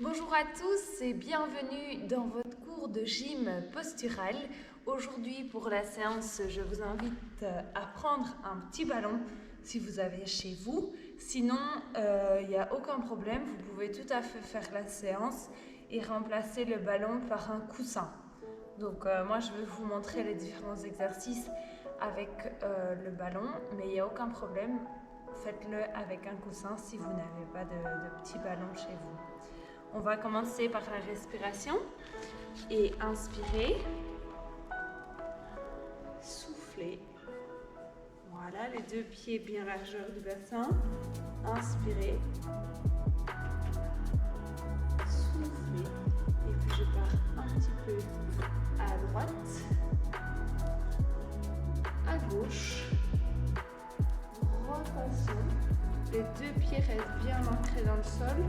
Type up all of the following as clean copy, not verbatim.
Bonjour à tous et bienvenue dans votre cours de gym postural. Aujourd'hui pour la séance, je vous invite à prendre un petit ballon si vous avez chez vous. Sinon, il n'y a aucun problème, vous pouvez tout à fait faire la séance et remplacer le ballon par un coussin. Donc moi je vais vous montrer les différents exercices avec le ballon, mais il n'y a aucun problème, faites-le avec un coussin si vous n'avez pas de petit ballon chez vous. On va commencer par la respiration et inspirer, souffler. Voilà, les deux pieds bien largeur du bassin. Inspirez, soufflez. Et puis je pars un petit peu à droite, à gauche. Rotation. Les deux pieds restent bien ancrés dans le sol.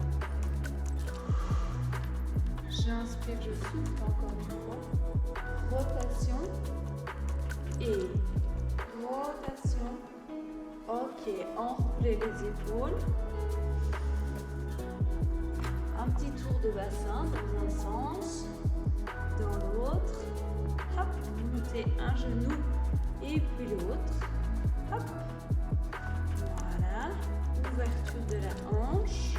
J'inspire, je souffle encore une fois. Rotation et rotation. Ok, enflez les épaules. Un petit tour de bassin dans un sens, dans l'autre. Hop, montez un genou et puis l'autre. Hop. Voilà, ouverture de la hanche.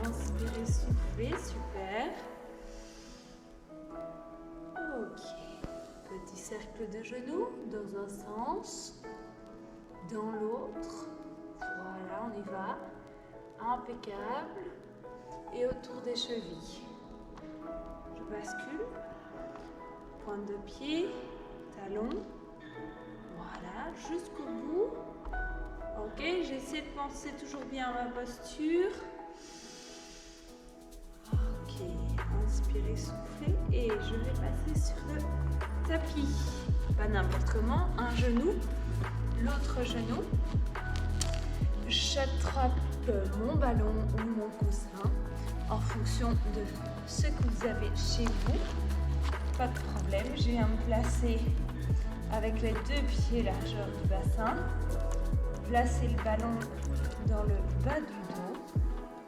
Inspirez, soufflez, super. Ok. Petit cercle de genoux dans un sens, dans l'autre. Voilà, on y va. Impeccable. Et autour des chevilles. Je bascule. Pointe de pied, talon. Voilà, jusqu'au bout. Ok, j'essaie de penser toujours bien à ma posture. Inspirez, soufflez et je vais passer sur le tapis. Pas n'importe comment, un genou, l'autre genou. J'attrape mon ballon ou mon coussin en fonction de ce que vous avez chez vous. Pas de problème, je viens me placer avec les deux pieds largeur du bassin. Placer le ballon dans le bas du dos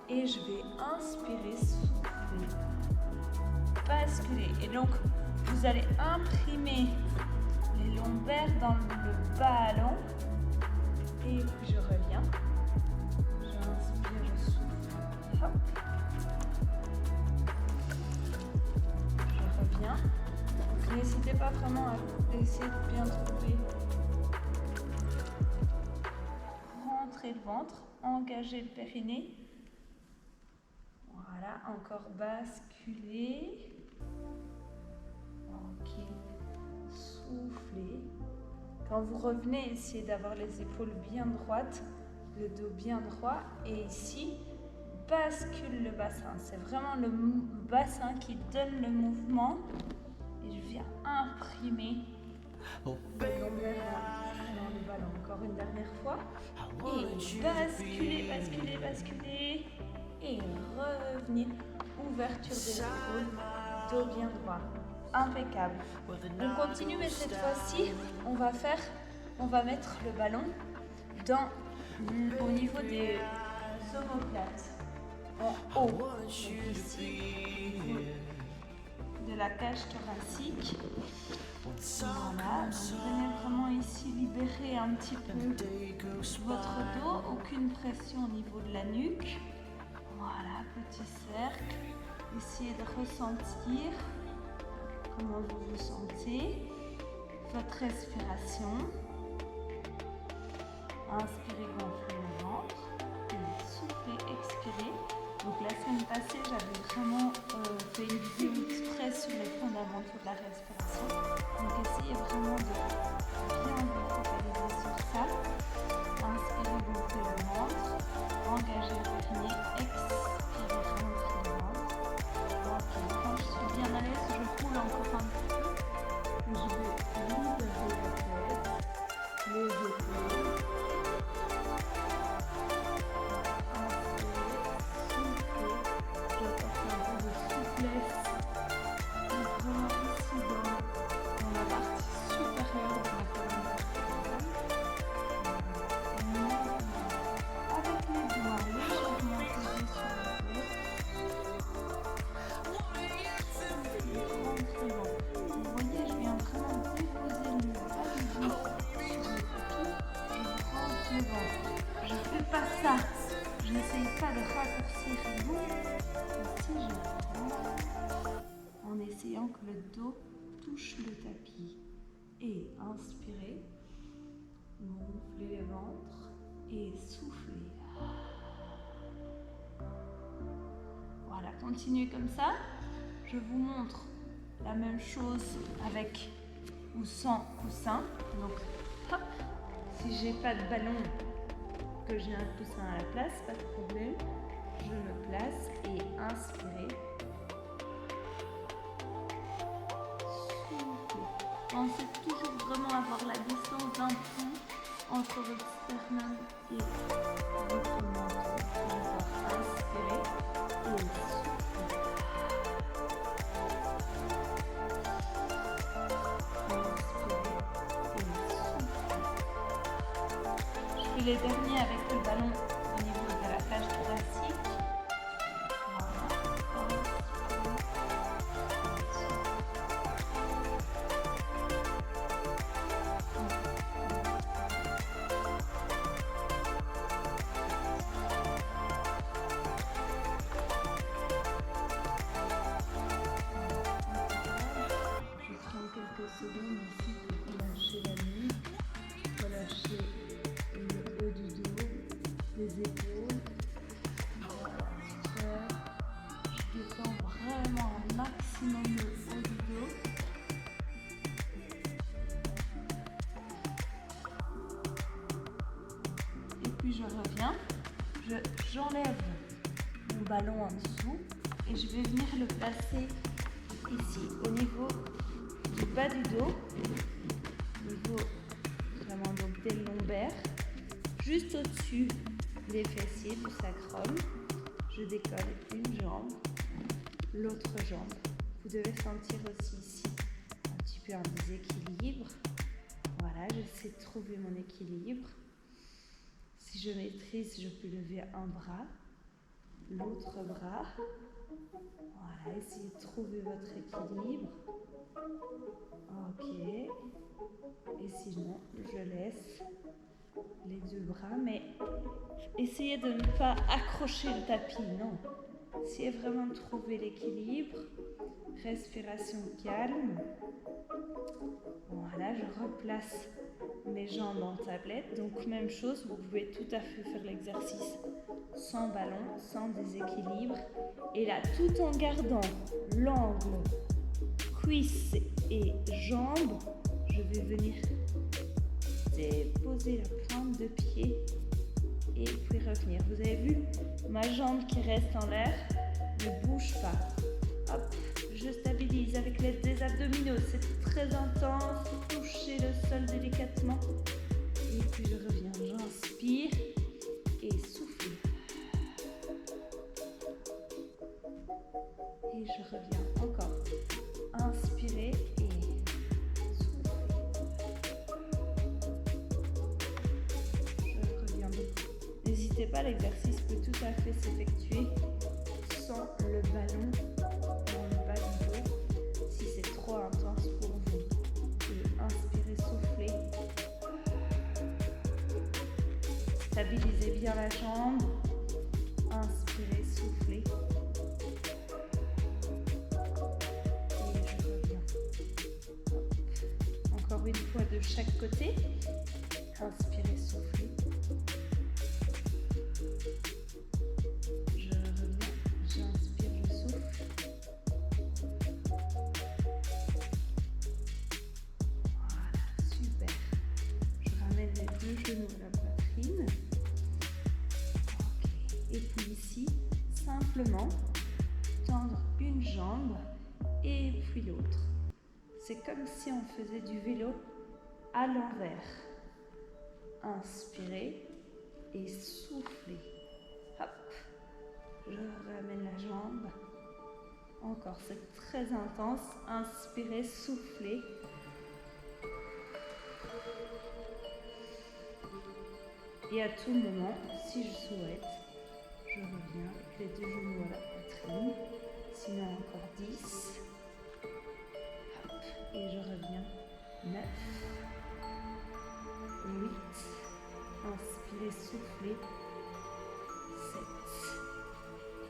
et je vais inspirer, souffler. Basculer. Et donc, vous allez imprimer les lombaires dans le ballon. Et puis, je reviens. J'inspire, je souffle. Hop. Je reviens. Donc, n'hésitez pas vraiment à essayer de bien trouver. Rentrez le ventre, engagez le périnée. Voilà, encore basculer. Ok, soufflez. Quand vous revenez, essayez d'avoir les épaules bien droites, le dos bien droit. Et ici, bascule le bassin. C'est vraiment le bassin qui donne le mouvement. Et je viens imprimer le lombaire dans le ballon. Encore une dernière fois. Et basculer, basculer, basculer. Et revenir. Ouverture des épaules, dos bien droit. Impeccable. On continue, mais cette fois-ci, on va mettre le ballon au niveau des omoplates, en haut, donc ici, de la cage thoracique. Voilà, donc venez vraiment ici libérer un petit peu votre dos, aucune pression au niveau de la nuque. Voilà, petit cercle. Essayez de ressentir comment vous vous sentez, votre respiration. Inspirez, gonflez le ventre. Et soufflez, expirez. Donc la semaine passée, j'avais vraiment fait une vidéo exprès sur les fondamentaux de la respiration. Donc essayez vraiment de bien vous focaliser sur ça. Inspirez, gonflez le ventre. Engagez le périnée. Expirez, rentrez le ventre. Ok, quand je suis bien à l'aise, je roule encore un petit peu. Je vais libérer la tête, les épaules. Vraiment ici dans la partie supérieure pas de raccourcir vous. Ici, je rentre en essayant que le dos touche le tapis. Et inspirez, gonflez le ventre et soufflez. Voilà, continuez comme ça. Je vous montre la même chose avec ou sans coussin. Donc, hop, si j'ai pas de ballon, que j'ai un coussin à la place, pas de problème. Je me place et inspirez. Pensez toujours vraiment avoir la distance d'un point entre votre sternum et votre menton. Encore inspirez et soufflez. Je fais les derniers avec le ballon au niveau de la cage thoracique. Secondes ici pour relâcher la nuque, relâcher le haut du dos, les épaules. Voilà, super. Je détends vraiment un maximum le haut du dos. Et puis je reviens, j'enlève mon ballon en dessous et je vais venir le placer ici au niveau du bas du dos, au niveau vraiment donc des lombaires, juste au-dessus des fessiers, du sacrum. Je décolle une jambe, l'autre jambe. Vous devez sentir aussi ici un petit peu un déséquilibre. Voilà, j'essaie de trouver mon équilibre. Si je maîtrise, je peux lever un bras, l'autre bras. Voilà, essayez de trouver votre équilibre. Ok. Et sinon, je laisse les deux bras, mais essayez de ne pas accrocher le tapis, non. Essayez vraiment de trouver l'équilibre. Respiration calme. Voilà, je replace mes jambes en tablette. Donc, même chose, vous pouvez tout à fait faire l'exercice sans ballon, sans déséquilibre. Et là, tout en gardant l'angle cuisses et jambes, je vais venir déposer la pointe de pied et puis revenir. Vous avez vu ma jambe qui reste en l'air, ne bouge pas. Hop, je stabilise avec l'aide des abdominaux, c'est très intense. Touchez le sol délicatement et puis je reviens. J'inspire et souffle. Et je reviens encore. Inspirez et soufflez. Je reviens. N'hésitez pas, l'exercice peut tout à fait s'effectuer sans le ballon dans le bas du dos si c'est trop intense pour vous. Et inspirez, soufflez. Stabilisez bien la jambe. Inspirez, soufflez. Encore une fois de chaque côté. Inspirez, soufflez. Je reviens, j'inspire, je souffle. Voilà, super. Je ramène les deux genoux à la poitrine. Okay. Et puis ici, simplement tendre une jambe et puis l'autre. C'est comme si on faisait du vélo à l'envers. Inspirez et soufflez. Hop. Je ramène la jambe. Encore, c'est très intense. Inspirez, soufflez. Et à tout moment, si je souhaite, je reviens avec les deux genoux à la poitrine. Sinon, encore 10. Et je reviens. 9, 8, inspirez, soufflez.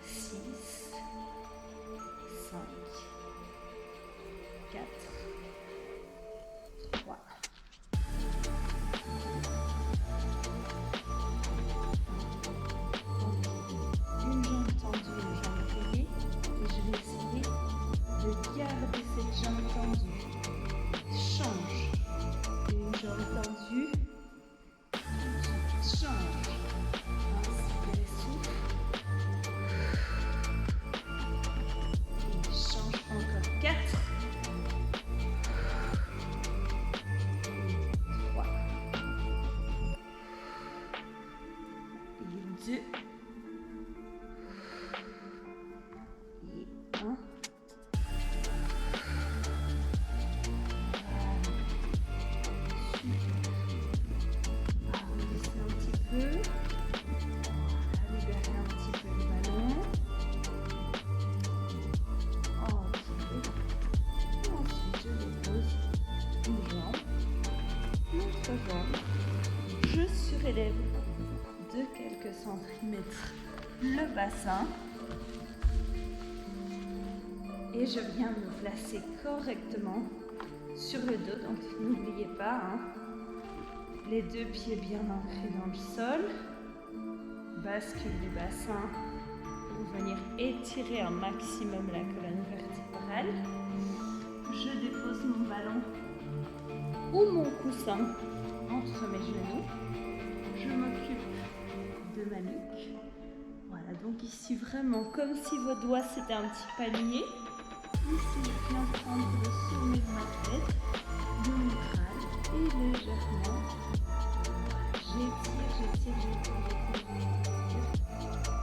6, 5, 4, 3. Une jambe tendue, une jambe pliée. Et je vais essayer de garder cette jambe tendue. Change. Une jambe tendue. Change. Inspirez, souffle. Et change encore 4. 3. Et 2. Et 1. Je surélève de quelques centimètres le bassin et je viens me placer correctement sur le dos. Donc n'oubliez pas, les deux pieds bien ancrés dans le sol. Bascule du bassin pour venir étirer un maximum la colonne vertébrale. Je dépose mon ballon ou mon coussin entre mes genoux. Je m'occupe de ma nuque. Voilà, donc ici vraiment comme si vos doigts c'était un petit palmier. Ici, je viens prendre le sommet de ma tête, de mon crâne et légèrement j'étire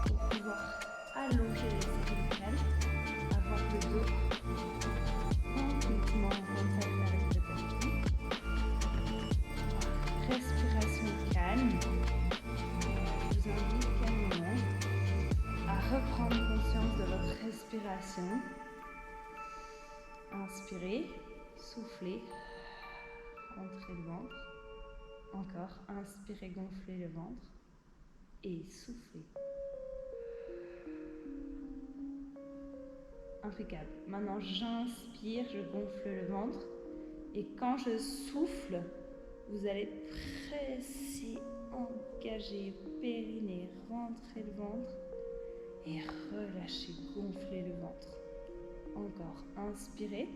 pour pouvoir allonger les cervicales, avoir le dos complètement en contact avec le tapis. Respiration calme. Je vous invite calmement à reprendre conscience de votre respiration. Inspirez, soufflez, rentrez le ventre. Encore, inspirez, gonflez le ventre et soufflez. Impeccable. Maintenant, j'inspire, je gonfle le ventre et quand je souffle, vous allez presser, engager, périnée, rentrer le ventre et relâcher, gonfler le ventre. Encore, inspirez,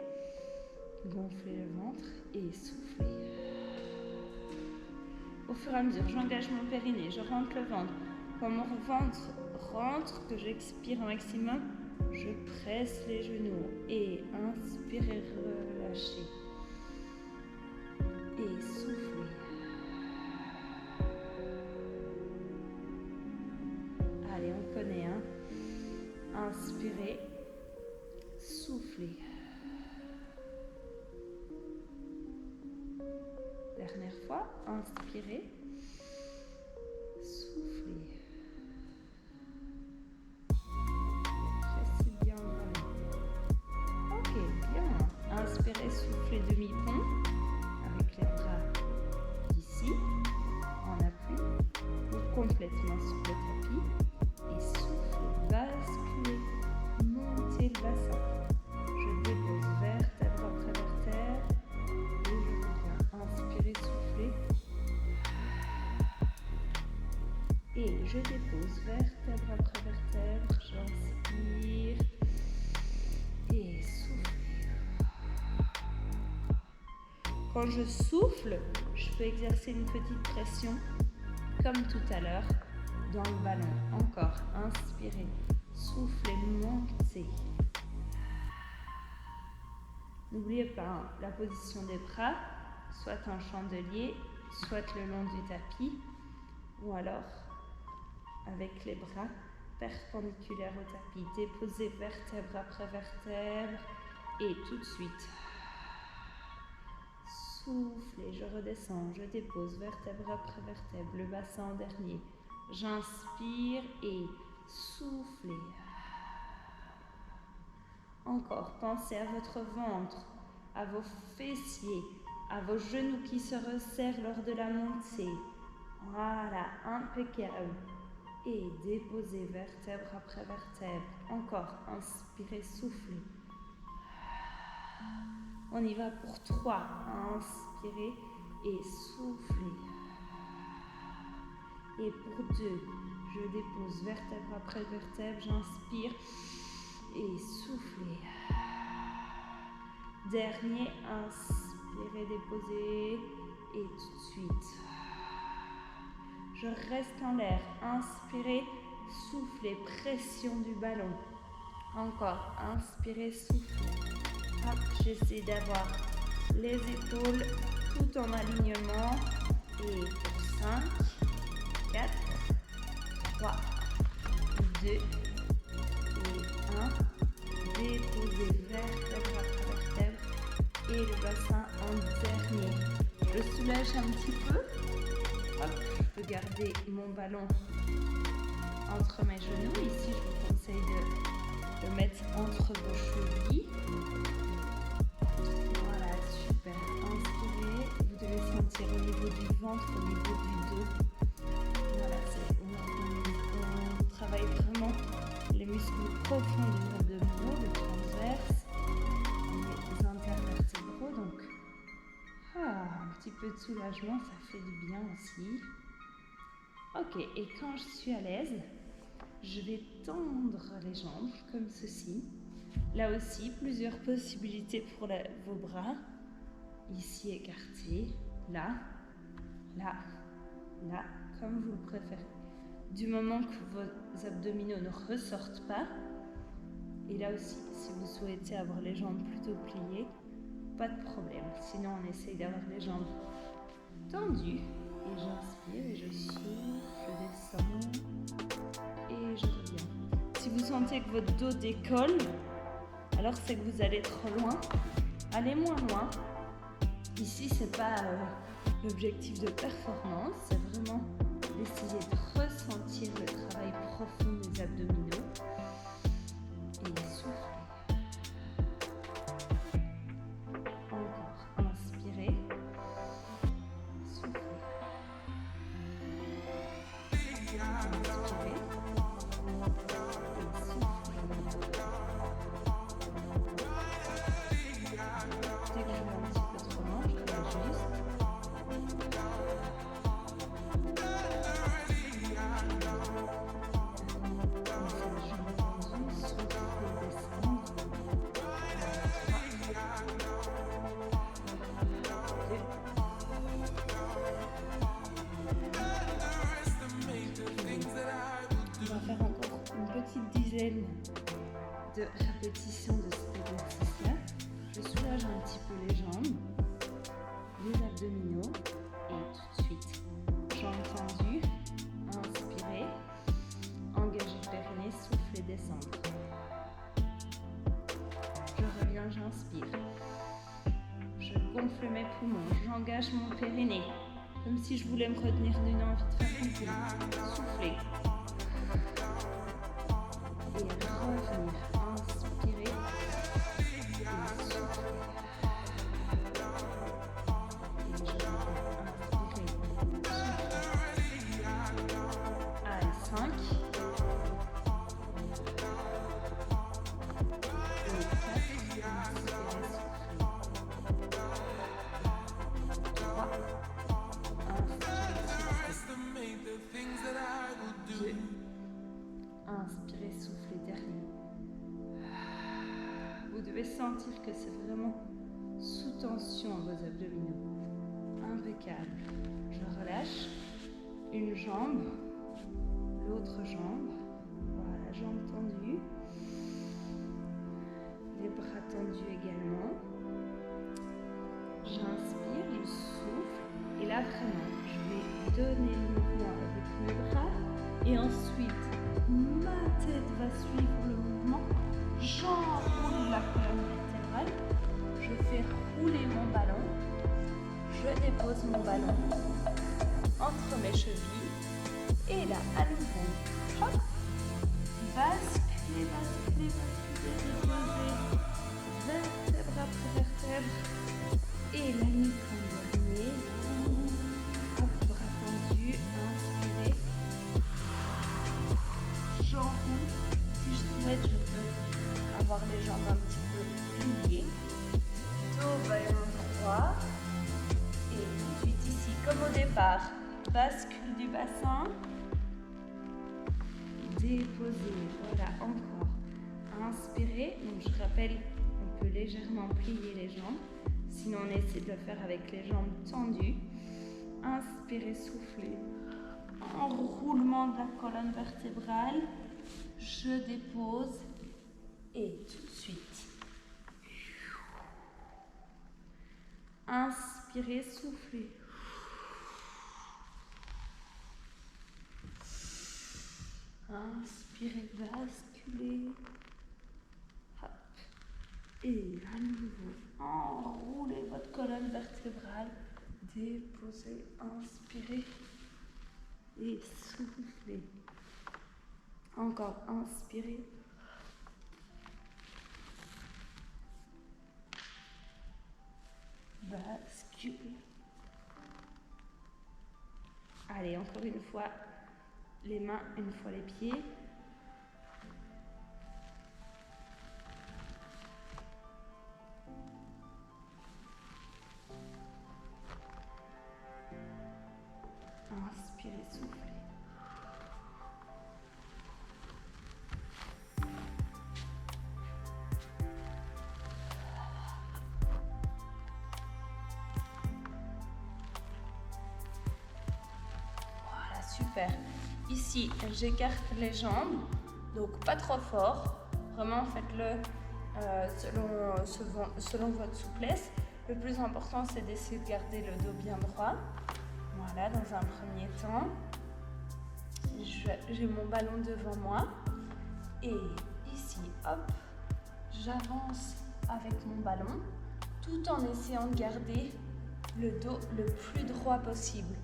gonflez le ventre et soufflez. Au fur et à mesure, j'engage mon périnée, je rentre le ventre. Quand mon ventre rentre, que j'expire un maximum, je presse les genoux et inspirez, relâchez. Et soufflez. Allez, on connaît, Inspirez, soufflez. Dernière fois, inspirez, soufflez. Pressez bien le ballon. Ok, bien. Inspirez, soufflez demi-pont avec les bras ici, en appui, ou complètement sur le tapis. Et soufflez, basculez, montez le bassin. Je dépose vertèbre après vertèbre. Et je reviens. Inspirez, soufflez. Et je dépose vertèbre après vertèbre. J'inspire. Et souffle. Quand je souffle, je peux exercer une petite pression, comme tout à l'heure, dans le ballon. Encore, inspirez, soufflez, montez. N'oubliez pas la position des bras, soit en chandelier, soit le long du tapis, ou alors avec les bras perpendiculaires au tapis. Déposez vertèbre après vertèbre et tout de suite. Soufflez, je redescends, je dépose vertèbre après vertèbre, le bassin en dernier. J'inspire et soufflez. Encore, pensez à votre ventre, à vos fessiers, à vos genoux qui se resserrent lors de la montée. Voilà, impeccable. Et déposez vertèbre après vertèbre. Encore, inspirez, soufflez. On y va pour 3. Inspirez et soufflez. Et pour 2, je dépose vertèbre après vertèbre, j'inspire et soufflez. Dernier, inspirez, déposez et tout de suite. Je reste en l'air, inspirez, soufflez, pression du ballon. Encore, inspirez, soufflez. Hop, j'essaie d'avoir les épaules tout en alignement. Et pour 5, 4, 3, 2 et 1. Déposez vertèbre après vertèbre et le bassin en dernier. Je soulage un petit peu. Hop, je peux garder mon ballon entre mes genoux. Ici, je vous conseille de le mettre entre vos chevilles. Voilà, super. Inspirez. Vous devez sentir au niveau du ventre, au niveau du dos. Voilà, on travaille vraiment les muscles profonds des abdominaux, le transverse, les intervertébraux. Donc, un petit peu de soulagement, ça fait du bien aussi. Ok, et quand je suis à l'aise, je vais tendre les jambes comme ceci. Là aussi, plusieurs possibilités pour vos bras. Ici écartés, là, là, là, comme vous le préférez. Du moment que vos abdominaux ne ressortent pas. Et là aussi, si vous souhaitez avoir les jambes plutôt pliées, pas de problème. Sinon, on essaye d'avoir les jambes tendues. Et j'inspire et je souffle, je descends et je reviens. Si vous sentez que votre dos décolle, alors c'est que vous allez trop loin. Allez moins loin. Ici, c'est pas l'objectif de performance, c'est vraiment d'essayer de ressentir le travail profond des abdominaux et souffler. Encore, inspirez, soufflez. Inspirez. De répétition de cet exercice-là. Je soulage un petit peu les jambes, les abdominaux et tout de suite, jambes tendues, inspirez, engagez le périnée, soufflez, descendre. Je reviens, j'inspire. Je gonfle mes poumons, j'engage mon périnée, comme si je voulais me retenir d'une envie de faire une pile. Soufflez. Et revenir, inspirer et souffler. Et je vais inspirer, souffler. Allez, 5. Et 4, inspirez, soufflez. 3, inspirez, soufflez. 2, inspirez, soufflez, dernier. Vous devez sentir que c'est vraiment sous tension vos abdominaux. Impeccable. Je relâche une jambe, l'autre jambe. Voilà, jambe tendue. Les bras tendus également. J'inspire, je souffle. Et là, vraiment, je vais donner le mouvement avec mes bras. Et ensuite, ma tête va suivre le mouvement. J'enroule la colonne vertébrale. Je fais rouler mon ballon. Je dépose mon ballon entre mes chevilles. Et là, à nouveau, hop, basculer, basculer, basculer, déposer vertèbre après vertèbre. Et la nuque en dernier. Hop, bras tendus, inspirez. souhaite, je peux avoir les jambes un petit peu pliées. Dos ballon droit. Et tout de suite ici, comme au départ, bascule du bassin. Déposer, voilà, encore. Inspirez, donc je rappelle, on peut légèrement plier les jambes. Sinon, on essaie de le faire avec les jambes tendues. Inspirez, soufflez. Enroulement de la colonne vertébrale. Je dépose. Et tout de suite. Inspirez, soufflez. Inspirez, basculez. Hop. Et à nouveau, enroulez votre colonne vertébrale. Déposez, inspirez et soufflez. Encore, inspirez. Basculez. Allez, encore une fois, les mains, une fois les pieds. Inspirez, soufflez. Voilà, super. Ici, j'écarte les jambes, donc pas trop fort. Vraiment, faites-le selon votre souplesse. Le plus important, c'est d'essayer de garder le dos bien droit. Voilà, dans un premier temps, j'ai mon ballon devant moi. Et ici, hop, j'avance avec mon ballon, tout en essayant de garder le dos le plus droit possible.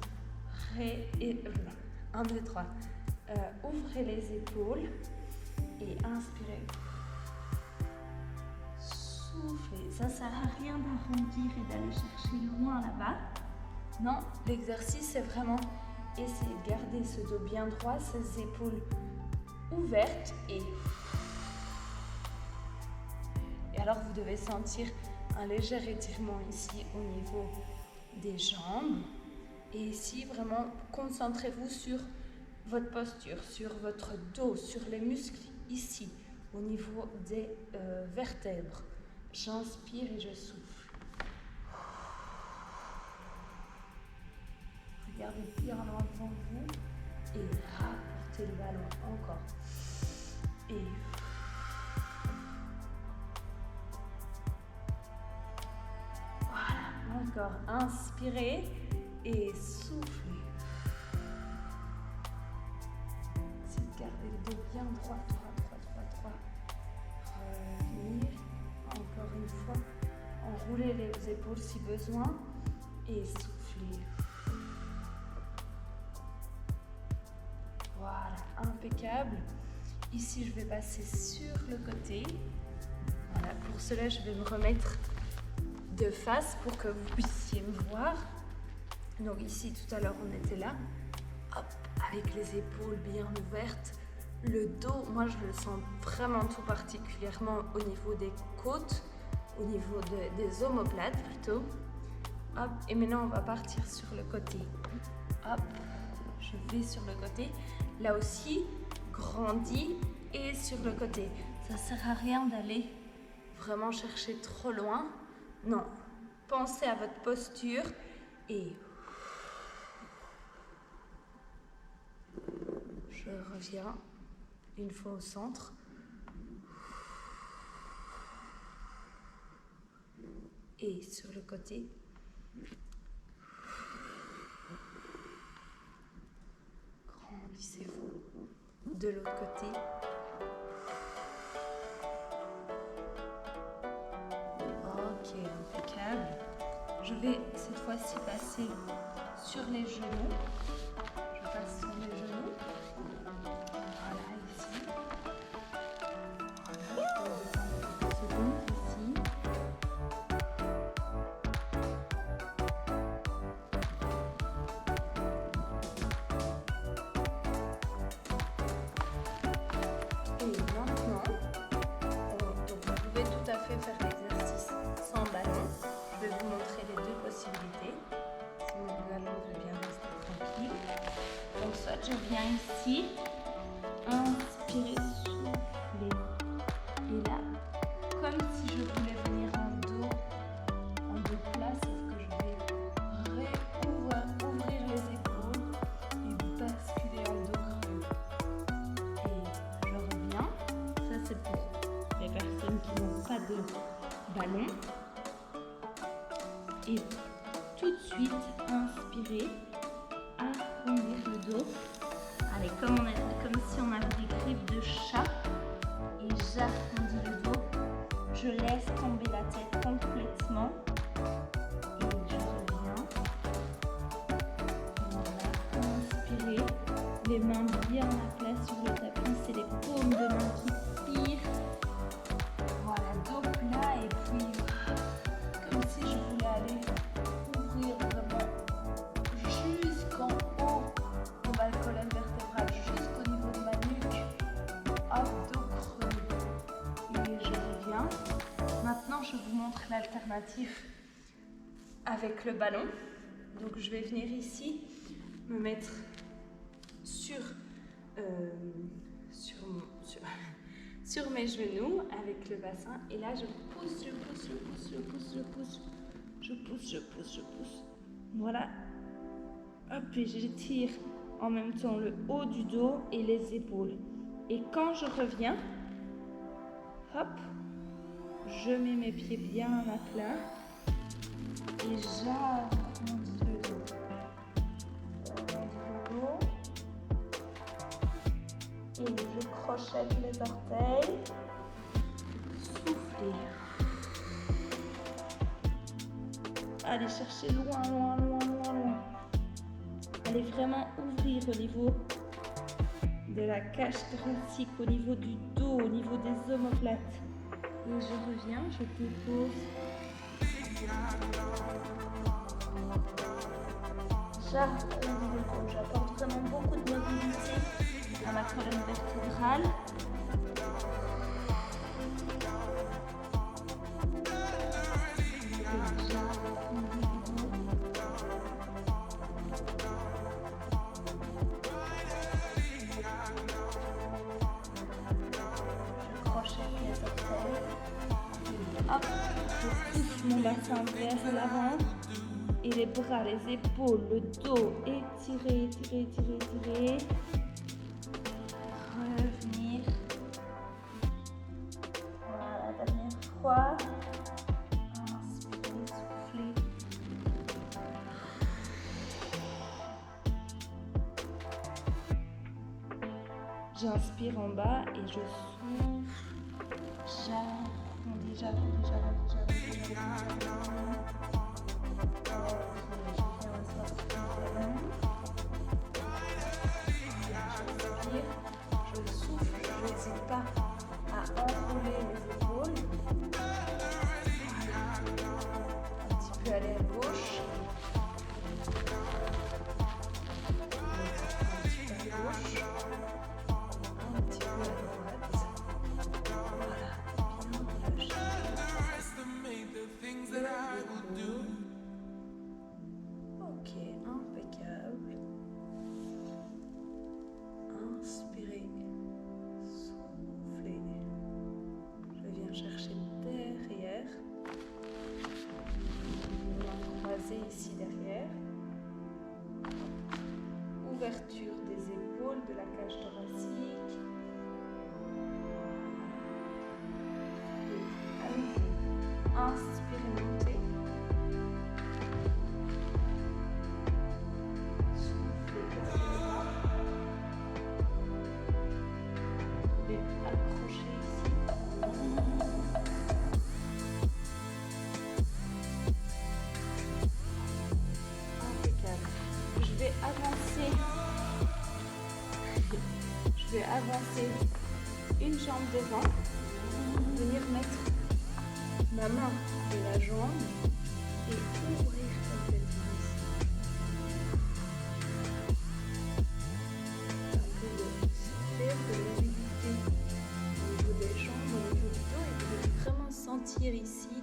1, 2, 3. Ouvrez les épaules et inspirez. Soufflez. Ça ne sert à rien d'arrondir et d'aller chercher loin là-bas. Non, l'exercice, c'est vraiment essayer de garder ce dos bien droit, ses épaules ouvertes et alors vous devez sentir un léger étirement ici au niveau des jambes. Et ici, vraiment, concentrez-vous sur votre posture, sur votre dos, sur les muscles ici, au niveau des vertèbres. J'inspire et je souffle. Regardez bien loin devant vous et rapportez le ballon encore. Et voilà, encore. Inspirez et soufflez. Essayez de garder le dos bien droit, droit. Revenir. Encore une fois. Enroulez les épaules si besoin et soufflez. Voilà, impeccable. Ici, je vais passer sur le côté. Voilà, pour cela, je vais me remettre de face pour que vous puissiez me voir. Donc ici, tout à l'heure, on était là. Hop, avec les épaules bien ouvertes. Le dos, moi, je le sens vraiment tout particulièrement au niveau des côtes, au niveau des omoplates plutôt. Hop, et maintenant, on va partir sur le côté. Hop, je vais sur le côté. Là aussi, grandis et sur le côté. Ça ne sert à rien d'aller vraiment chercher trop loin. Non, pensez à votre posture et je reviens une fois au centre. Et sur le côté. Grandissez-vous de l'autre côté. Ok, impeccable. Je vais cette fois-ci passer sur les genoux. Je passe sur les genoux. Voilà, ici. Voilà, je vais descendre quelques secondes ici. Et maintenant, c'est pour les personnes qui n'ont pas de ballon. Et tout de suite, inspirer, arrondir le dos. Allez, comme si on avait des griffes de chat. Et j'arrondis le dos. Je laisse tomber la tête complètement. Et je reviens. Voilà, inspirez. Les mains bien à plat sur le tapis. C'est les paumes de main qui tirent. Voilà, dos plat. Et puis, comme si je voulais aller ouvrir vraiment jusqu'en haut de ma colonne vertébrale, jusqu'au niveau de ma nuque. Hop, dos creux. Et je reviens. Maintenant, je vous montre l'alternative avec le ballon. Donc, je vais venir ici, me mettre sur mes genoux avec le bassin. Et là, je pousse. Voilà. Hop, et j'étire en même temps le haut du dos et les épaules. Et quand je reviens, hop, je mets mes pieds bien à plat et j'arrondis le dos. Et je crochette les orteils. Soufflez. Allez chercher loin. Allez vraiment ouvrir au niveau de la cage thoracique, au niveau du dos, au niveau des omoplates. Et je reviens, je dépose. J'arrondis le dos. J'apporte vraiment beaucoup de mobilité à ma colonne vertébrale. Je crochette les orteils. Hop, je pousse mon bassin vers l'avant. Et les bras, les épaules, le dos, étirer. Revenir. Voilà, dernière fois. Inspirez, soufflez. J'inspire en bas et je souffle. J'arrondis. Je souffle, je n'hésite pas à enrouler les épaules. Un petit peu aller à gauche. Un petit peu à droite. Voilà, bien relâché. Ok, impeccable. Inspirez, soufflez. Je viens chercher derrière. On va croiser ici derrière. Ouverture des épaules, de la cage thoracique. Et allez-y. Inspirez, montez. Je vais avancer une jambe devant, venir mettre ma main de la jambe et ouvrir complètement ici. Un peu de souffler, de mobilité au niveau des jambes, au niveau du dos, et vous devez vraiment sentir ici.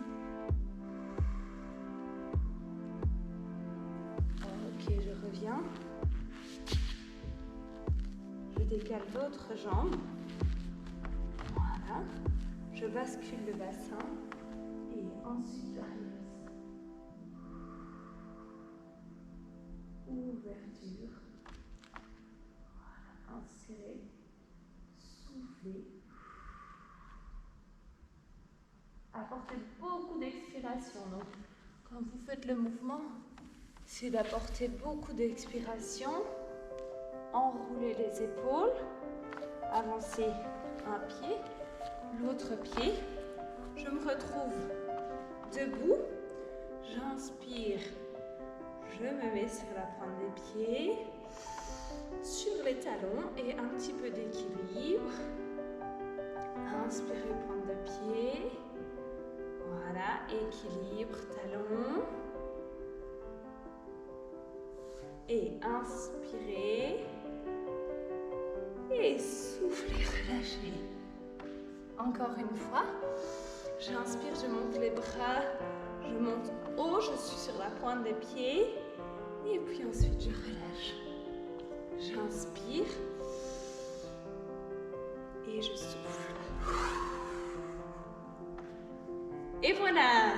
Ok, je reviens. Je décale l'autre jambe. Voilà. Je bascule le bassin et ensuite j'arrive. Ouverture. Voilà. Inspirez. Soufflez. apporter beaucoup d'expiration. Donc, quand vous faites le mouvement, c'est d'apporter beaucoup d'expiration. Enrouler les épaules, avancer un pied, l'autre pied. Je me retrouve debout, j'inspire, je me mets sur la pointe des pieds, sur les talons et un petit peu d'équilibre. Inspirez, pointe de pied, voilà, équilibre, talons. Et inspirez. Et soufflez, relâchez. Encore une fois. J'inspire, je monte les bras. Je monte haut, je suis sur la pointe des pieds. Et puis ensuite, je relâche. J'inspire. Et je souffle. Et voilà!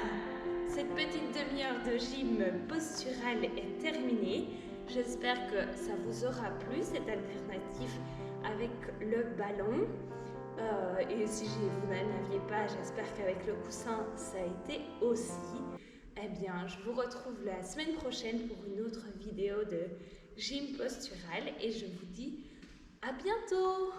Cette petite demi-heure de gym postural est terminée. J'espère que ça vous aura plu, cette alternative avec le ballon. Et si vous n'aviez pas, j'espère qu'avec le coussin, ça a été aussi. Eh bien, je vous retrouve la semaine prochaine pour une autre vidéo de gym postural et je vous dis à bientôt!